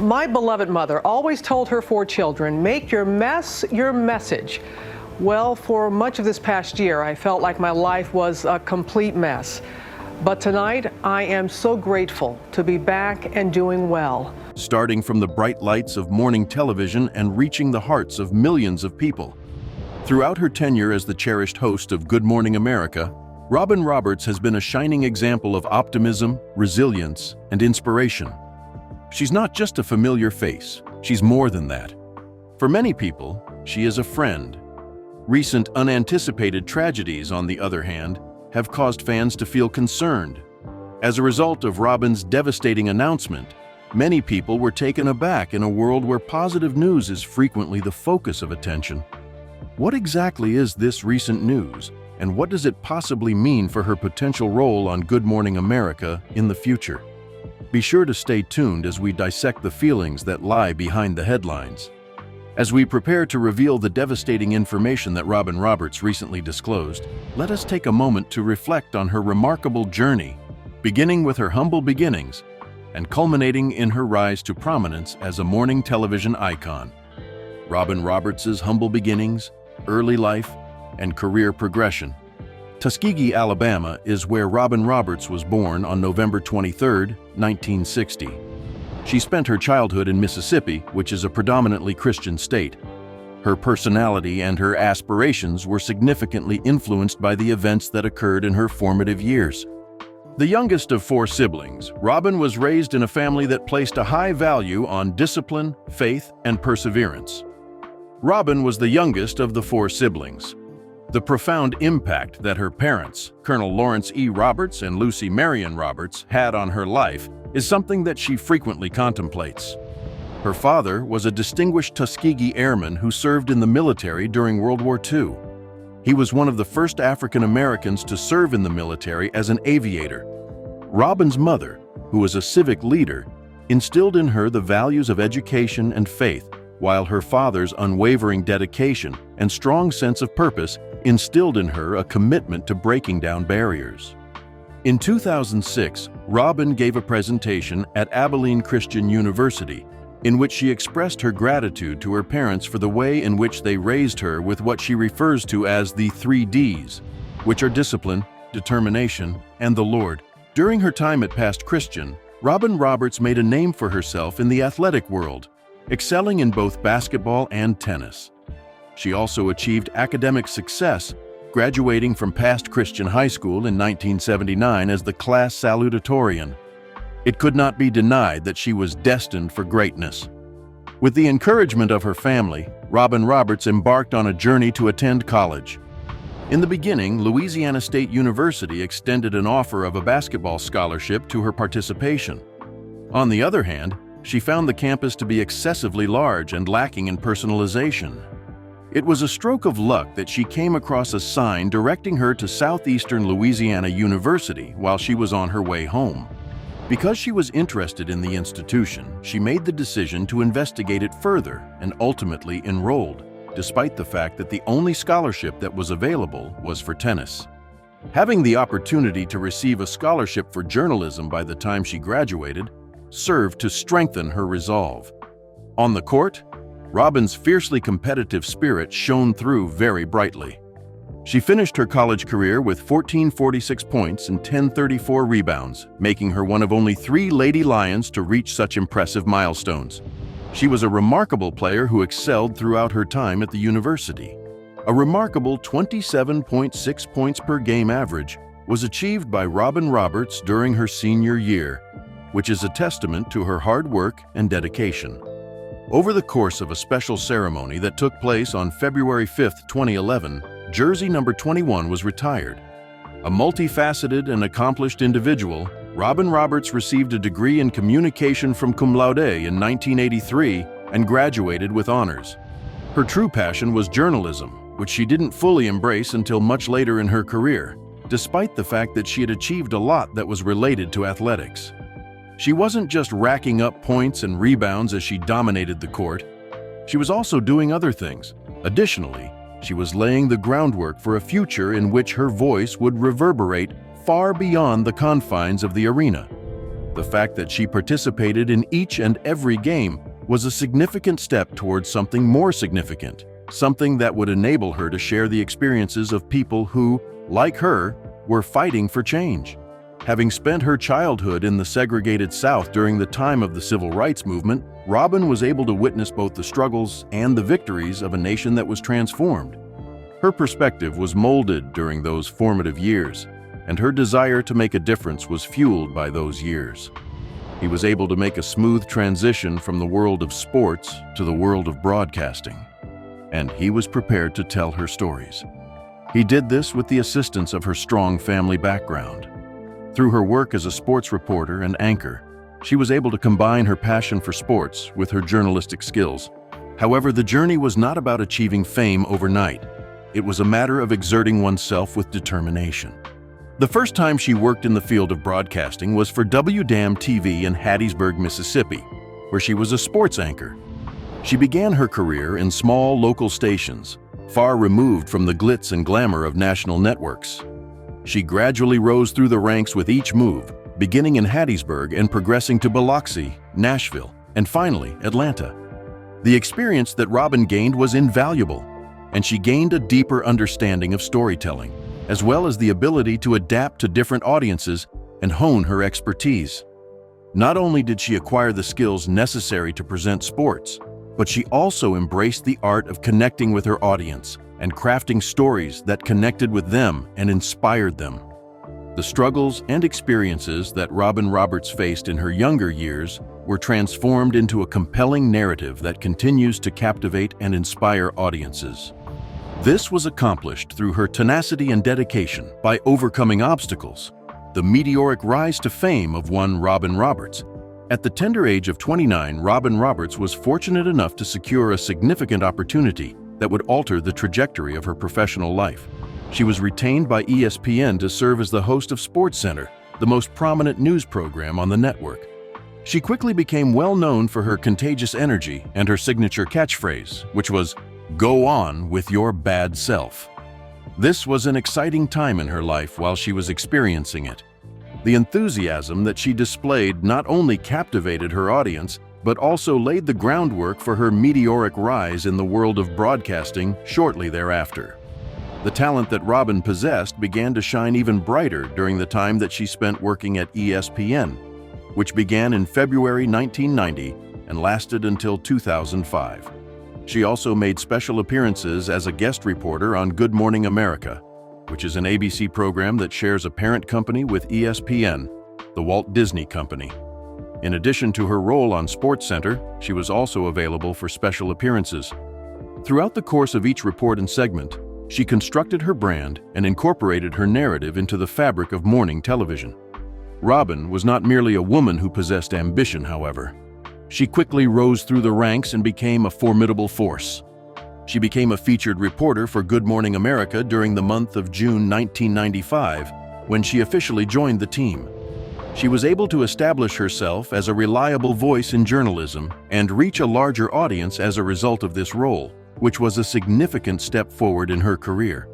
My beloved mother always told her 4 children, make your mess your message. Well, for much of this past year, I felt like my life was a complete mess. But tonight, I am so grateful to be back and doing well. Starting from the bright lights of morning television and reaching the hearts of millions of people. Throughout her tenure as the cherished host of Good Morning America, Robin Roberts has been a shining example of optimism, resilience, and inspiration. She's not just a familiar face, she's more than that. For many people, she is a friend. Recent unanticipated tragedies, on the other hand, have caused fans to feel concerned. As a result of Robin's devastating announcement, many people were taken aback in a world where positive news is frequently the focus of attention. What exactly is this recent news, and what does it possibly mean for her potential role on Good Morning America in the future? Be sure to stay tuned as we dissect the feelings that lie behind the headlines. As we prepare to reveal the devastating information that Robin Roberts recently disclosed, let us take a moment to reflect on her remarkable journey, beginning with her humble beginnings and culminating in her rise to prominence as a morning television icon. Robin Roberts' humble beginnings, early life, and career progression. Tuskegee, Alabama is where Robin Roberts was born on November 23, 1960. She spent her childhood in Mississippi, which is a predominantly Christian state. Her personality and her aspirations were significantly influenced by the events that occurred in her formative years. The youngest of 4 siblings, Robin was raised in a family that placed a high value on discipline, faith, and perseverance. Robin was the youngest of the 4 siblings. The profound impact that her parents, Colonel Lawrence E. Roberts and Lucy Marion Roberts, had on her life is something that she frequently contemplates. Her father was a distinguished Tuskegee Airman who served in the military during World War II. He was one of the first African Americans to serve in the military as an aviator. Robin's mother, who was a civic leader, instilled in her the values of education and faith, while her father's unwavering dedication and strong sense of purpose instilled in her a commitment to breaking down barriers. In 2006, Robin gave a presentation at Abilene Christian University in which she expressed her gratitude to her parents for the way in which they raised her with what she refers to as the 3 Ds, which are discipline, determination, and the Lord. During her time at Past Christian, Robin Roberts made a name for herself in the athletic world, excelling in both basketball and tennis. She also achieved academic success, graduating from Past Christian High School in 1979 as the class salutatorian. It could not be denied that she was destined for greatness. With the encouragement of her family, Robin Roberts embarked on a journey to attend college. In the beginning, Louisiana State University extended an offer of a basketball scholarship to her participation. On the other hand, she found the campus to be excessively large and lacking in personalization. It was a stroke of luck that she came across a sign directing her to Southeastern Louisiana University while she was on her way home. Because she was interested in the institution, she made the decision to investigate it further and ultimately enrolled, despite the fact that the only scholarship that was available was for tennis. Having the opportunity to receive a scholarship for journalism by the time she graduated served to strengthen her resolve. On the court, Robin's fiercely competitive spirit shone through very brightly. She finished her college career with 1,446 points and 1,034 rebounds, making her one of only 3 Lady Lions to reach such impressive milestones. She was a remarkable player who excelled throughout her time at the university. A remarkable 27.6 points per game average was achieved by Robin Roberts during her senior year, which is a testament to her hard work and dedication. Over the course of a special ceremony that took place on February 5, 2011, jersey number 21 was retired. A multifaceted and accomplished individual, Robin Roberts received a degree in communication from cum laude in 1983 and graduated with honors. Her true passion was journalism, which she didn't fully embrace until much later in her career, despite the fact that she had achieved a lot that was related to athletics. She wasn't just racking up points and rebounds as she dominated the court. She was also doing other things. Additionally, she was laying the groundwork for a future in which her voice would reverberate far beyond the confines of the arena. The fact that she participated in each and every game was a significant step towards something more significant, something that would enable her to share the experiences of people who, like her, were fighting for change. Having spent her childhood in the segregated South during the time of the Civil Rights Movement, Robin was able to witness both the struggles and the victories of a nation that was transformed. Her perspective was molded during those formative years, and her desire to make a difference was fueled by those years. He was able to make a smooth transition from the world of sports to the world of broadcasting, and he was prepared to tell her stories. He did this with the assistance of her strong family background. Through her work as a sports reporter and anchor, she was able to combine her passion for sports with her journalistic skills. However, the journey was not about achieving fame overnight. It was a matter of exerting oneself with determination. The first time she worked in the field of broadcasting was for WDAM-TV in Hattiesburg, Mississippi, where she was a sports anchor. She began her career in small local stations, far removed from the glitz and glamour of national networks. She gradually rose through the ranks with each move, beginning in Hattiesburg and progressing to Biloxi, Nashville, and finally Atlanta. The experience that Robin gained was invaluable, and she gained a deeper understanding of storytelling, as well as the ability to adapt to different audiences and hone her expertise. Not only did she acquire the skills necessary to present sports, but she also embraced the art of connecting with her audience and crafting stories that connected with them and inspired them. The struggles and experiences that Robin Roberts faced in her younger years were transformed into a compelling narrative that continues to captivate and inspire audiences. This was accomplished through her tenacity and dedication by overcoming obstacles. The meteoric rise to fame of one Robin Roberts. At the tender age of 29, Robin Roberts was fortunate enough to secure a significant opportunity that would alter the trajectory of her professional life. She was retained by ESPN to serve as the host of SportsCenter, the most prominent news program on the network. She quickly became well known for her contagious energy and her signature catchphrase, which was, "Go on with your bad self." This was an exciting time in her life while she was experiencing it. The enthusiasm that she displayed not only captivated her audience, but also laid the groundwork for her meteoric rise in the world of broadcasting shortly thereafter. The talent that Robin possessed began to shine even brighter during the time that she spent working at ESPN, which began in February 1990 and lasted until 2005. She also made special appearances as a guest reporter on Good Morning America, which is an ABC program that shares a parent company with ESPN, the Walt Disney Company. In addition to her role on SportsCenter, she was also available for special appearances. Throughout the course of each report and segment, she constructed her brand and incorporated her narrative into the fabric of morning television. Robin was not merely a woman who possessed ambition, however. She quickly rose through the ranks and became a formidable force. She became a featured reporter for Good Morning America during the month of June 1995, when she officially joined the team. She was able to establish herself as a reliable voice in journalism and reach a larger audience as a result of this role, which was a significant step forward in her career.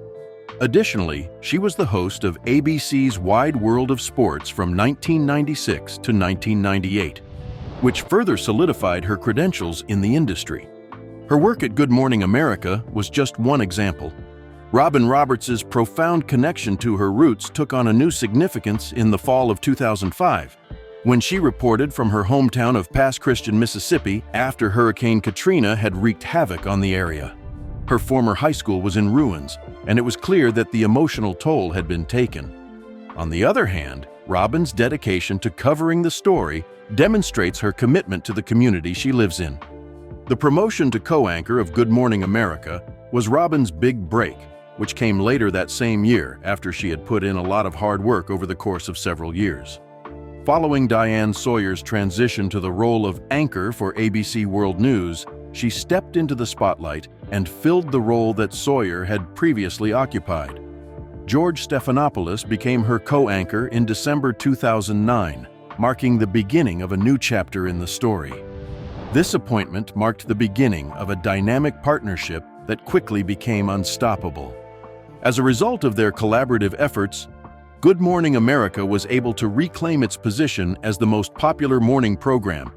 Additionally, she was the host of ABC's Wide World of Sports from 1996 to 1998, which further solidified her credentials in the industry. Her work at Good Morning America was just one example. Robin Roberts' profound connection to her roots took on a new significance in the fall of 2005, when she reported from her hometown of Pass Christian, Mississippi, after Hurricane Katrina had wreaked havoc on the area. Her former high school was in ruins, and it was clear that the emotional toll had been taken. On the other hand, Robin's dedication to covering the story demonstrates her commitment to the community she lives in. The promotion to co-anchor of Good Morning America was Robin's big break, which came later that same year after she had put in a lot of hard work over the course of several years. Following Diane Sawyer's transition to the role of anchor for ABC World News, she stepped into the spotlight and filled the role that Sawyer had previously occupied. George Stephanopoulos became her co-anchor in December 2009, marking the beginning of a new chapter in the story. This appointment marked the beginning of a dynamic partnership that quickly became unstoppable. As a result of their collaborative efforts, Good Morning America was able to reclaim its position as the most popular morning program,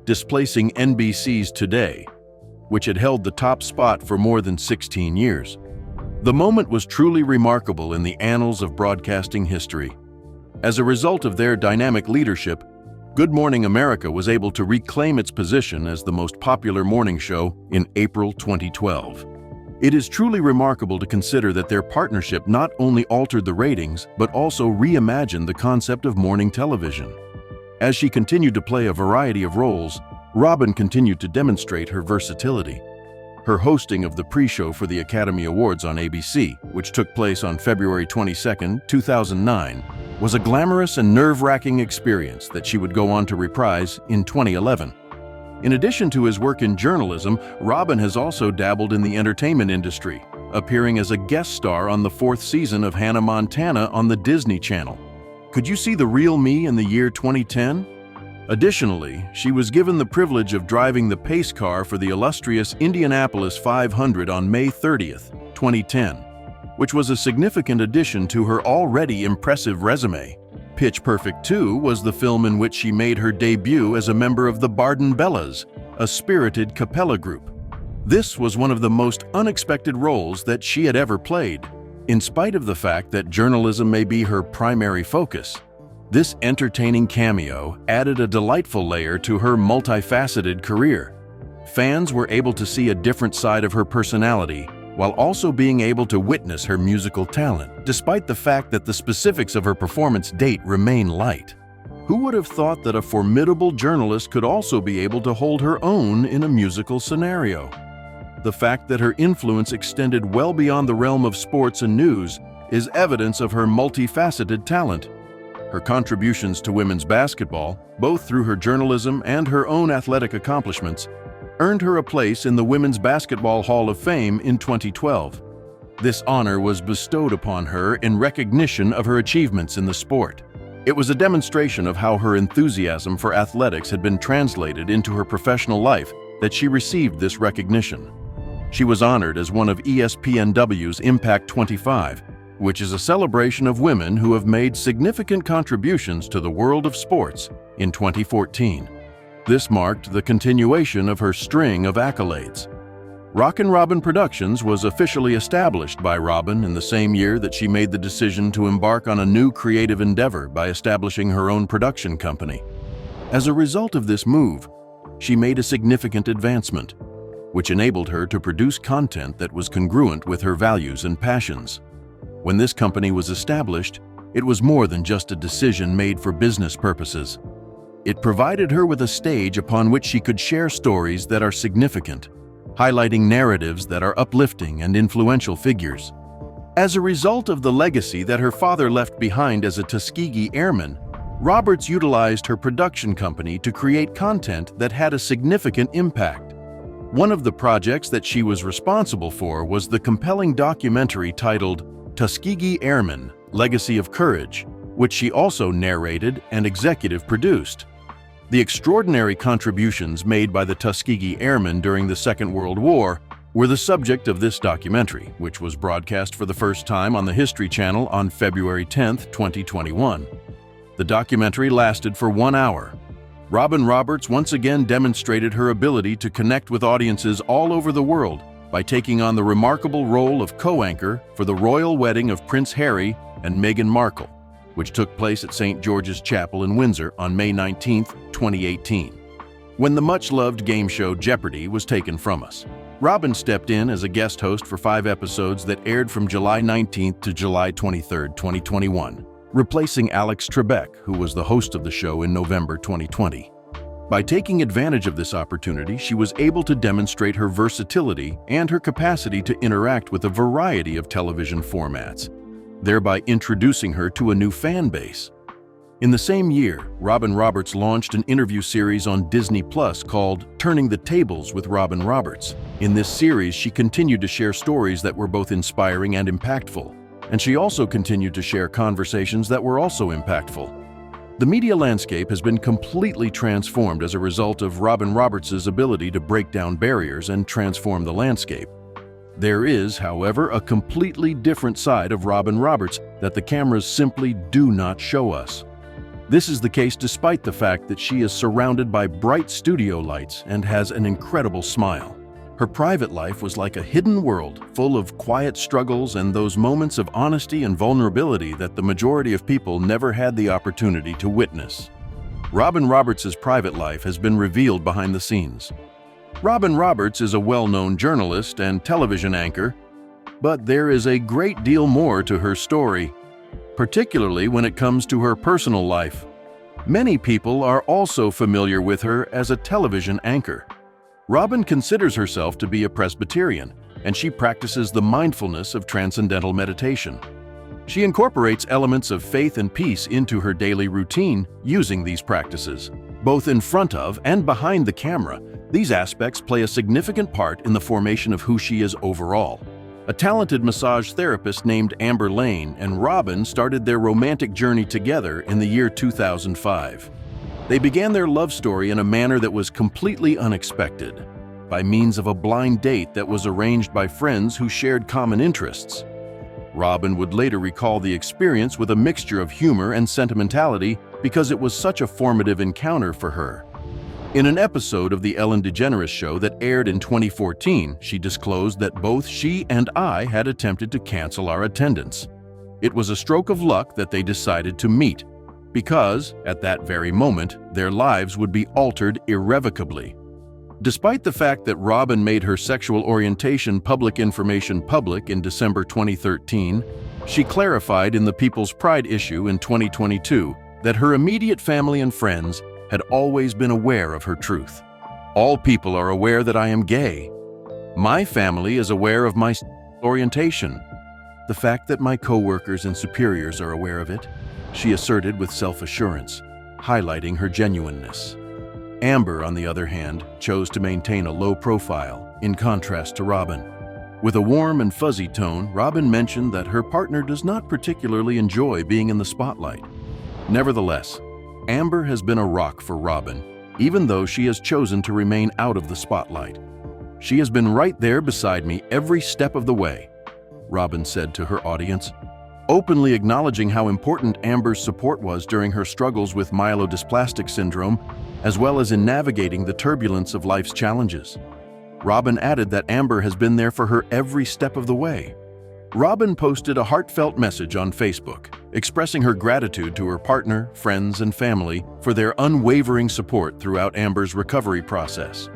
displacing NBC's Today, which had held the top spot for more than 16 years. The moment was truly remarkable in the annals of broadcasting history. As a result of their dynamic leadership, Good Morning America was able to reclaim its position as the most popular morning show in April 2012. It is truly remarkable to consider that their partnership not only altered the ratings, but also reimagined the concept of morning television. As she continued to play a variety of roles, Robin continued to demonstrate her versatility. Her hosting of the pre-show for the Academy Awards on ABC, which took place on February 22, 2009, was a glamorous and nerve-wracking experience that she would go on to reprise in 2011. In addition to his work in journalism, Robin has also dabbled in the entertainment industry, appearing as a guest star on the 4th season of Hannah Montana on the Disney Channel. Could you see the real me in the year 2010? Additionally, she was given the privilege of driving the pace car for the illustrious Indianapolis 500 on May 30, 2010, which was a significant addition to her already impressive resume. Pitch Perfect 2 was the film in which she made her debut as a member of the Barden Bellas, a spirited cappella group. This was one of the most unexpected roles that she had ever played. In spite of the fact that journalism may be her primary focus, this entertaining cameo added a delightful layer to her multifaceted career. Fans were able to see a different side of her personality, while also being able to witness her musical talent, despite the fact that the specifics of her performance date remain light. Who would have thought that a formidable journalist could also be able to hold her own in a musical scenario? The fact that her influence extended well beyond the realm of sports and news is evidence of her multifaceted talent. Her contributions to women's basketball, both through her journalism and her own athletic accomplishments, earned her a place in the Women's Basketball Hall of Fame in 2012. This honor was bestowed upon her in recognition of her achievements in the sport. It was a demonstration of how her enthusiasm for athletics had been translated into her professional life that she received this recognition. She was honored as one of ESPNW's Impact 25, which is a celebration of women who have made significant contributions to the world of sports, in 2014. This marked the continuation of her string of accolades. Rockin' Robin Productions was officially established by Robin in the same year that she made the decision to embark on a new creative endeavor by establishing her own production company. As a result of this move, she made a significant advancement, which enabled her to produce content that was congruent with her values and passions. When this company was established, it was more than just a decision made for business purposes. It provided her with a stage upon which she could share stories that are significant, highlighting narratives that are uplifting and influential figures. As a result of the legacy that her father left behind as a Tuskegee Airman, Roberts utilized her production company to create content that had a significant impact. One of the projects that she was responsible for was the compelling documentary titled Tuskegee Airmen: Legacy of Courage, which she also narrated and executive produced. The extraordinary contributions made by the Tuskegee Airmen during the Second World War were the subject of this documentary, which was broadcast for the first time on the History Channel on February 10, 2021. The documentary lasted for 1 hour. Robin Roberts once again demonstrated her ability to connect with audiences all over the world by taking on the remarkable role of co-anchor for the royal wedding of Prince Harry and Meghan Markle, which took place at St. George's Chapel in Windsor on May 19, 2018. When the much-loved game show Jeopardy was taken from us, Robin stepped in as a guest host for 5 episodes that aired from July 19 to July 23, 2021, replacing Alex Trebek, who was the host of the show in November 2020. By taking advantage of this opportunity, she was able to demonstrate her versatility and her capacity to interact with a variety of television formats, thereby introducing her to a new fan base. In the same year, Robin Roberts launched an interview series on Disney Plus called Turning the Tables with Robin Roberts. In this series, she continued to share stories that were both inspiring and impactful, and she also continued to share conversations that were also impactful. The media landscape has been completely transformed as a result of Robin Roberts' ability to break down barriers and transform the landscape. There is, however, a completely different side of Robin Roberts that the cameras simply do not show us. This is the case despite the fact that she is surrounded by bright studio lights and has an incredible smile. Her private life was like a hidden world, full of quiet struggles and those moments of honesty and vulnerability that the majority of people never had the opportunity to witness. Robin Roberts' private life has been revealed behind the scenes. Robin Roberts is a well-known journalist and television anchor, but there is a great deal more to her story, particularly when it comes to her personal life. Many people are also familiar with her as a television anchor. Robin considers herself to be a Presbyterian, and she practices the mindfulness of transcendental meditation. She incorporates elements of faith and peace into her daily routine using these practices. Both in front of and behind the camera, these aspects play a significant part in the formation of who she is overall. A talented massage therapist named Amber Lane and Robin started their romantic journey together in the year 2005. They began their love story in a manner that was completely unexpected, by means of a blind date that was arranged by friends who shared common interests. Robin would later recall the experience with a mixture of humor and sentimentality because it was such a formative encounter for her. In an episode of The Ellen DeGeneres Show that aired in 2014, she disclosed that both she and I had attempted to cancel our attendance. It was a stroke of luck that they decided to meet, because, at that very moment, their lives would be altered irrevocably. Despite the fact that Robin made her sexual orientation public information public in December 2013, she clarified in the People's Pride issue in 2022 that her immediate family and friends had always been aware of her truth. All people are aware that I am gay. My family is aware of my orientation. The fact that my coworkers and superiors are aware of it, she asserted with self-assurance, highlighting her genuineness. Amber, on the other hand, chose to maintain a low profile, in contrast to Robin. With a warm and fuzzy tone, Robin mentioned that her partner does not particularly enjoy being in the spotlight. Nevertheless, Amber has been a rock for Robin, even though she has chosen to remain out of the spotlight. She has been right there beside me every step of the way, Robin said to her audience, openly acknowledging how important Amber's support was during her struggles with myelodysplastic syndrome, as well as in navigating the turbulence of life's challenges. Robin added that Amber has been there for her every step of the way. Robin posted a heartfelt message on Facebook, expressing her gratitude to her partner, friends, and family for their unwavering support throughout Amber's recovery process.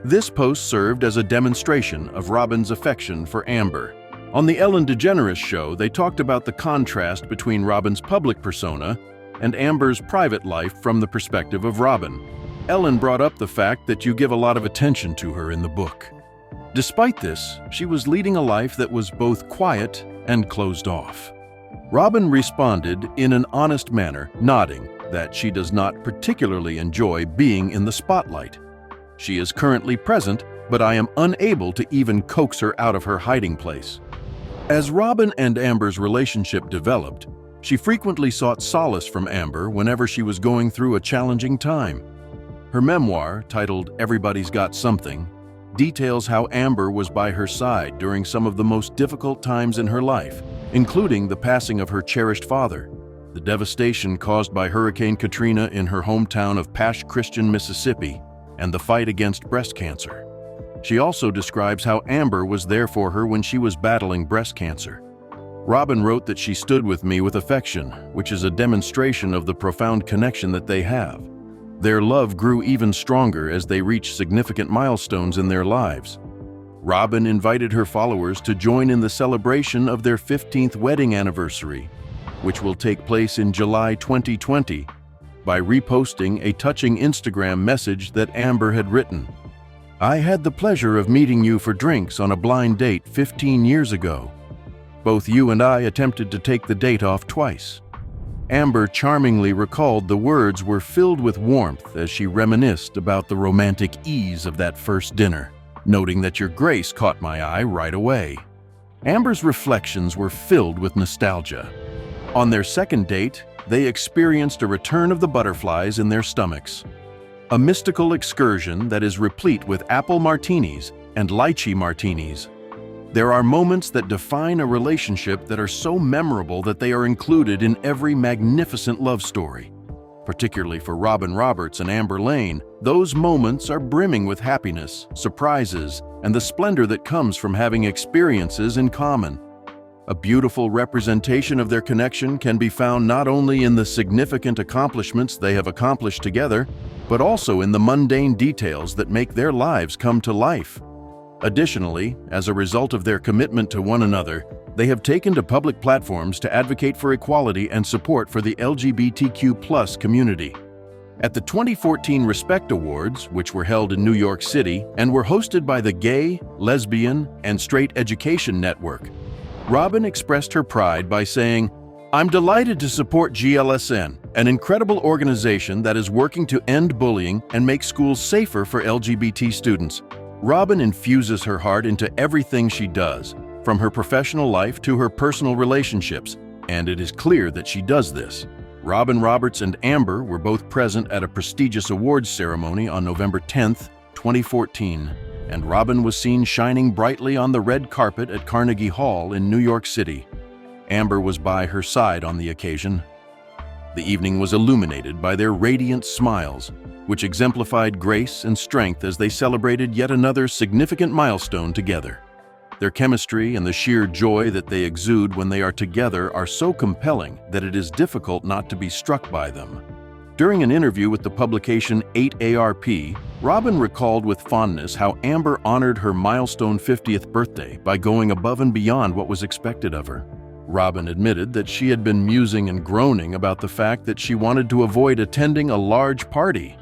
This post served as a demonstration of Robin's affection for Amber. On The Ellen DeGeneres Show, they talked about the contrast between Robin's public persona and Amber's private life from the perspective of Robin. Ellen brought up the fact that you give a lot of attention to her in the book. Despite this, she was leading a life that was both quiet and closed off. Robin responded in an honest manner, nodding that she does not particularly enjoy being in the spotlight. She is currently present, but I am unable to even coax her out of her hiding place. As Robin and Amber's relationship developed, she frequently sought solace from Amber whenever she was going through a challenging time. Her memoir, titled Everybody's Got Something, details how Amber was by her side during some of the most difficult times in her life, including the passing of her cherished father, the devastation caused by Hurricane Katrina in her hometown of Pasch Christian, Mississippi, and the fight against breast cancer. She also describes how Amber was there for her when she was battling breast cancer. Robin wrote that she stood with me with affection, which is a demonstration of the profound connection that they have. Their love grew even stronger as they reached significant milestones in their lives. Robin invited her followers to join in the celebration of their 15th wedding anniversary, which will take place in July 2020, by reposting a touching Instagram message that Amber had written. I had the pleasure of meeting you for drinks on a blind date 15 years ago. Both you and I attempted to take the date off twice. Amber charmingly recalled the words were filled with warmth as she reminisced about the romantic ease of that first dinner, noting that your grace caught my eye right away. Amber's reflections were filled with nostalgia. On their second date, they experienced a return of the butterflies in their stomachs. A mystical excursion that is replete with apple martinis and lychee martinis. There are moments that define a relationship that are so memorable that they are included in every magnificent love story. Particularly for Robin Roberts and Amber Lane, those moments are brimming with happiness, surprises, and the splendor that comes from having experiences in common. A beautiful representation of their connection can be found not only in the significant accomplishments they have accomplished together, but also in the mundane details that make their lives come to life. Additionally, as a result of their commitment to one another, they have taken to public platforms to advocate for equality and support for the LGBTQ+ community. At the 2014 Respect Awards, which were held in New York City and were hosted by the Gay, Lesbian, and Straight Education Network, Robin expressed her pride by saying, "I'm delighted to support GLSN, an incredible organization that is working to end bullying and make schools safer for LGBT students." Robin infuses her heart into everything she does, from her professional life to her personal relationships, and it is clear that she does this. Robin Roberts and Amber were both present at a prestigious awards ceremony on November 10, 2014, and Robin was seen shining brightly on the red carpet at Carnegie Hall in New York City. Amber was by her side on the occasion. The evening was illuminated by their radiant smiles, which exemplified grace and strength as they celebrated yet another significant milestone together. Their chemistry and the sheer joy that they exude when they are together are so compelling that it is difficult not to be struck by them. During an interview with the publication 8ARP, Robin recalled with fondness how Amber honored her milestone 50th birthday by going above and beyond what was expected of her. Robin admitted that she had been musing and groaning about the fact that she wanted to avoid attending a large party.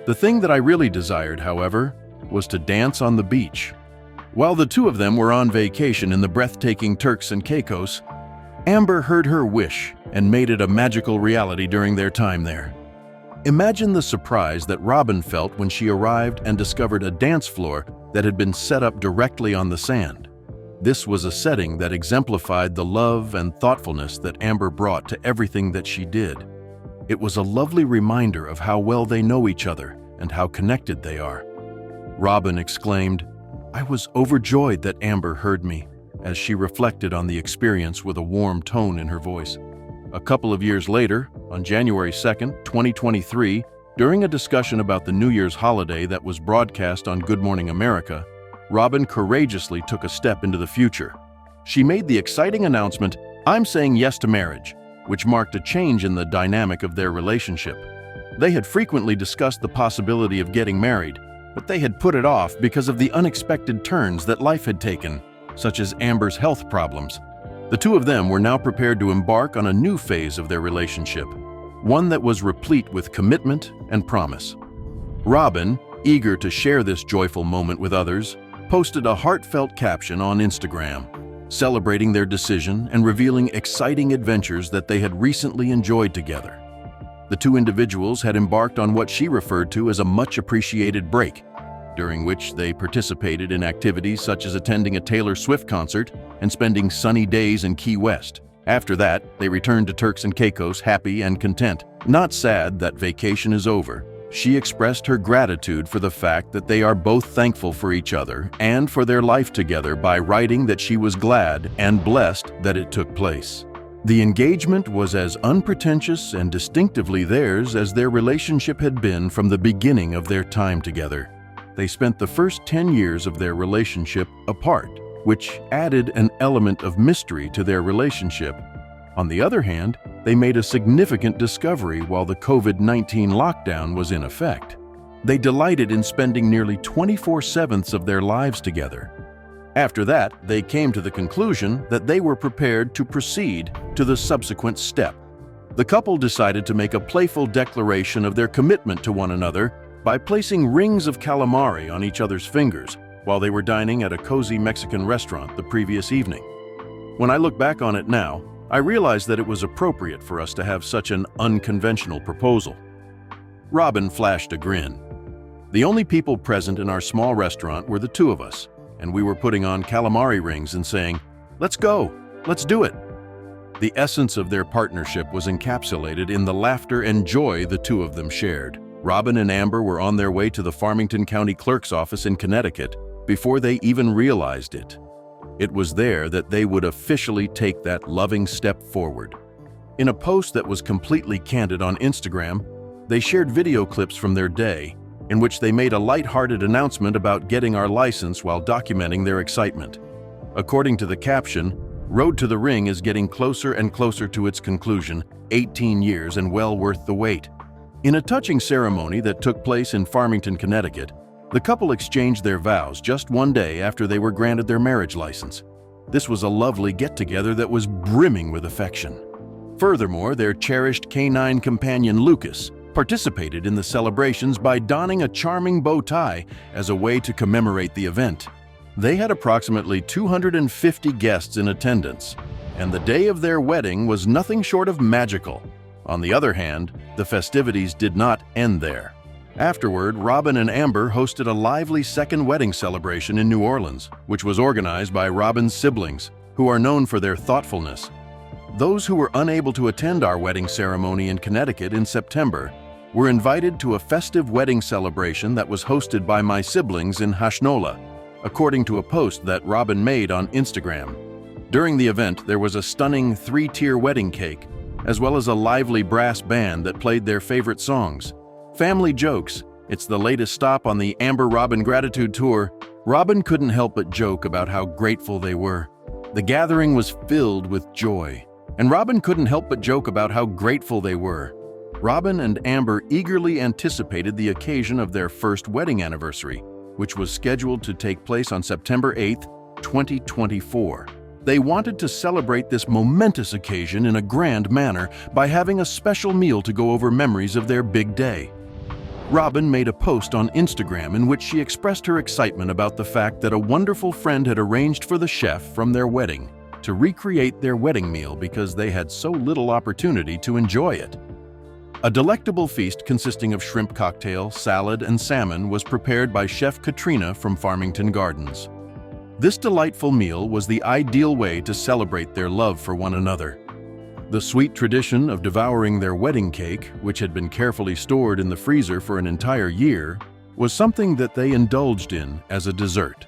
The thing that I really desired, however, was to dance on the beach. While the two of them were on vacation in the breathtaking Turks and Caicos, Amber heard her wish and made it a magical reality during their time there. Imagine the surprise that Robin felt when she arrived and discovered a dance floor that had been set up directly on the sand. This was a setting that exemplified the love and thoughtfulness that Amber brought to everything that she did. It was a lovely reminder of how well they know each other and how connected they are. Robin exclaimed, "I was overjoyed that Amber heard me," as she reflected on the experience with a warm tone in her voice. A couple of years later, on January 2, 2023, during a discussion about the New Year's holiday that was broadcast on Good Morning America, Robin courageously took a step into the future. She made the exciting announcement, "I'm saying yes to marriage," which marked a change in the dynamic of their relationship. They had frequently discussed the possibility of getting married, but they had put it off because of the unexpected turns that life had taken, such as Amber's health problems. The two of them were now prepared to embark on a new phase of their relationship, one that was replete with commitment and promise. Robin, eager to share this joyful moment with others, posted a heartfelt caption on Instagram, celebrating their decision and revealing exciting adventures that they had recently enjoyed together. The two individuals had embarked on what she referred to as a much-appreciated break, during which they participated in activities such as attending a Taylor Swift concert and spending sunny days in Key West. After that, they returned to Turks and Caicos happy and content. Not sad that vacation is over, she expressed her gratitude for the fact that they are both thankful for each other and for their life together by writing that she was glad and blessed that it took place. The engagement was as unpretentious and distinctively theirs as their relationship had been from the beginning of their time together. They spent the first 10 years of their relationship apart, which added an element of mystery to their relationship. On the other hand, they made a significant discovery while the COVID-19 lockdown was in effect. They delighted in spending nearly 24/7 of their lives together. After that, they came to the conclusion that they were prepared to proceed to the subsequent step. The couple decided to make a playful declaration of their commitment to one another by placing rings of calamari on each other's fingers while they were dining at a cozy Mexican restaurant the previous evening. When I look back on it now, I realize that it was appropriate for us to have such an unconventional proposal. Robin flashed a grin. The only people present in our small restaurant were the two of us, and we were putting on calamari rings and saying, "Let's go, let's do it." The essence of their partnership was encapsulated in the laughter and joy the two of them shared. Robin and Amber were on their way to the Farmington County Clerk's office in Connecticut before they even realized it. It was there that they would officially take that loving step forward. In a post that was completely candid on Instagram, they shared video clips from their day, in which they made a lighthearted announcement about getting our license while documenting their excitement. According to the caption, "Road to the Ring is getting closer and closer to its conclusion, 18 years and well worth the wait." In a touching ceremony that took place in Farmington, Connecticut, the couple exchanged their vows just one day after they were granted their marriage license. This was a lovely get-together that was brimming with affection. Furthermore, their cherished canine companion Lucas participated in the celebrations by donning a charming bow tie as a way to commemorate the event. They had approximately 250 guests in attendance, and the day of their wedding was nothing short of magical. On the other hand, the festivities did not end there. Afterward, Robin and Amber hosted a lively second wedding celebration in New Orleans, which was organized by Robin's siblings, who are known for their thoughtfulness. Those who were unable to attend our wedding ceremony in Connecticut in September were invited to a festive wedding celebration that was hosted by my siblings in Hashnola, according to a post that Robin made on Instagram. During the event, there was a stunning 3-tier wedding cake, as well as a lively brass band that played their favorite songs. Family jokes. It's the latest stop on the Amber-Robin Gratitude Tour. Robin couldn't help but joke about how grateful they were. The gathering was filled with joy, and Robin couldn't help but joke about how grateful they were. Robin and Amber eagerly anticipated the occasion of their first wedding anniversary, which was scheduled to take place on September 8, 2024. They wanted to celebrate this momentous occasion in a grand manner by having a special meal to go over memories of their big day. Robin made a post on Instagram in which she expressed her excitement about the fact that a wonderful friend had arranged for the chef from their wedding to recreate their wedding meal because they had so little opportunity to enjoy it. A delectable feast consisting of shrimp cocktail, salad, and salmon was prepared by Chef Katrina from Farmington Gardens. This delightful meal was the ideal way to celebrate their love for one another. The sweet tradition of devouring their wedding cake, which had been carefully stored in the freezer for an entire year, was something that they indulged in as a dessert.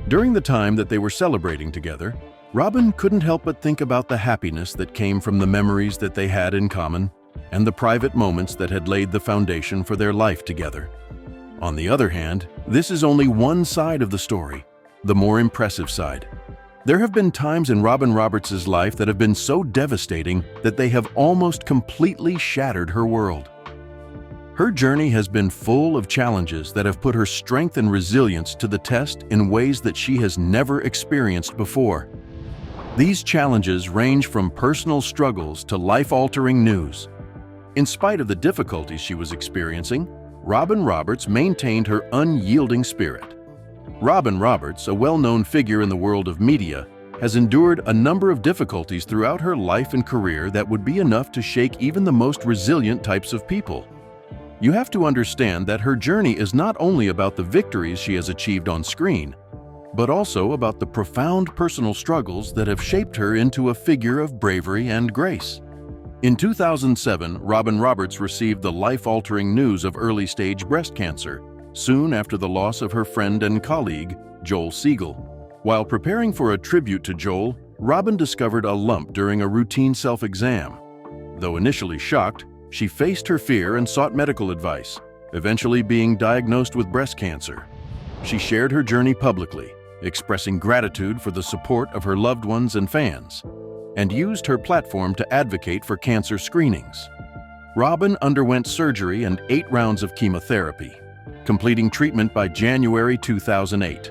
During the time that they were celebrating together, Robin couldn't help but think about the happiness that came from the memories that they had in common and the private moments that had laid the foundation for their life together. On the other hand, this is only one side of the story, the more impressive side. There have been times in Robin Roberts' life that have been so devastating that they have almost completely shattered her world. Her journey has been full of challenges that have put her strength and resilience to the test in ways that she has never experienced before. These challenges range from personal struggles to life-altering news. In spite of the difficulties she was experiencing, Robin Roberts maintained her unyielding spirit. Robin Roberts, a well-known figure in the world of media, has endured a number of difficulties throughout her life and career that would be enough to shake even the most resilient types of people. You have to understand that her journey is not only about the victories she has achieved on screen, but also about the profound personal struggles that have shaped her into a figure of bravery and grace. In 2007, Robin Roberts received the life-altering news of early-stage breast cancer, soon after the loss of her friend and colleague, Joel Siegel. While preparing for a tribute to Joel, Robin discovered a lump during a routine self-exam. Though initially shocked, she faced her fear and sought medical advice, eventually being diagnosed with breast cancer. She shared her journey publicly, expressing gratitude for the support of her loved ones and fans, and used her platform to advocate for cancer screenings. Robin underwent surgery and 8 rounds of chemotherapy, completing treatment by January 2008.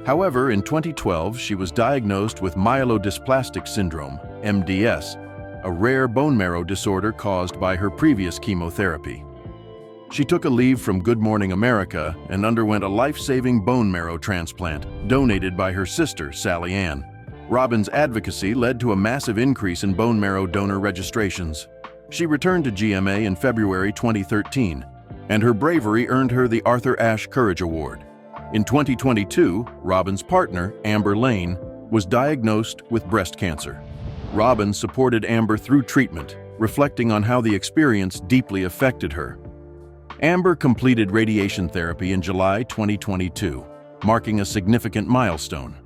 However, in 2012, she was diagnosed with myelodysplastic syndrome, MDS, a rare bone marrow disorder caused by her previous chemotherapy. She took a leave from Good Morning America and underwent a life-saving bone marrow transplant donated by her sister, Sally Ann. Robin's advocacy led to a massive increase in bone marrow donor registrations. She returned to GMA in February 2013, and her bravery earned her the Arthur Ashe Courage Award. In 2022, Robin's partner, Amber Lane, was diagnosed with breast cancer. Robin supported Amber through treatment, reflecting on how the experience deeply affected her. Amber completed radiation therapy in July 2022, marking a significant milestone.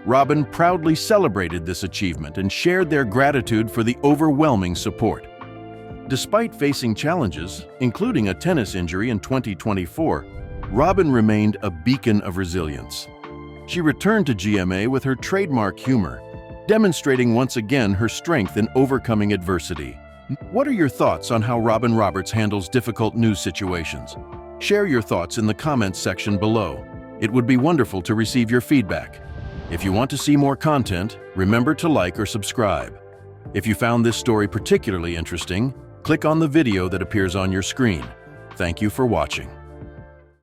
Robin proudly celebrated this achievement and shared their gratitude for the overwhelming support. Despite facing challenges, including a tennis injury in 2024, Robin remained a beacon of resilience. She returned to GMA with her trademark humor, demonstrating once again her strength in overcoming adversity. What are your thoughts on how Robin Roberts handles difficult news situations? Share your thoughts in the comments section below. It would be wonderful to receive your feedback. If you want to see more content, remember to like or subscribe. If you found this story particularly interesting, click on the video that appears on your screen. Thank you for watching.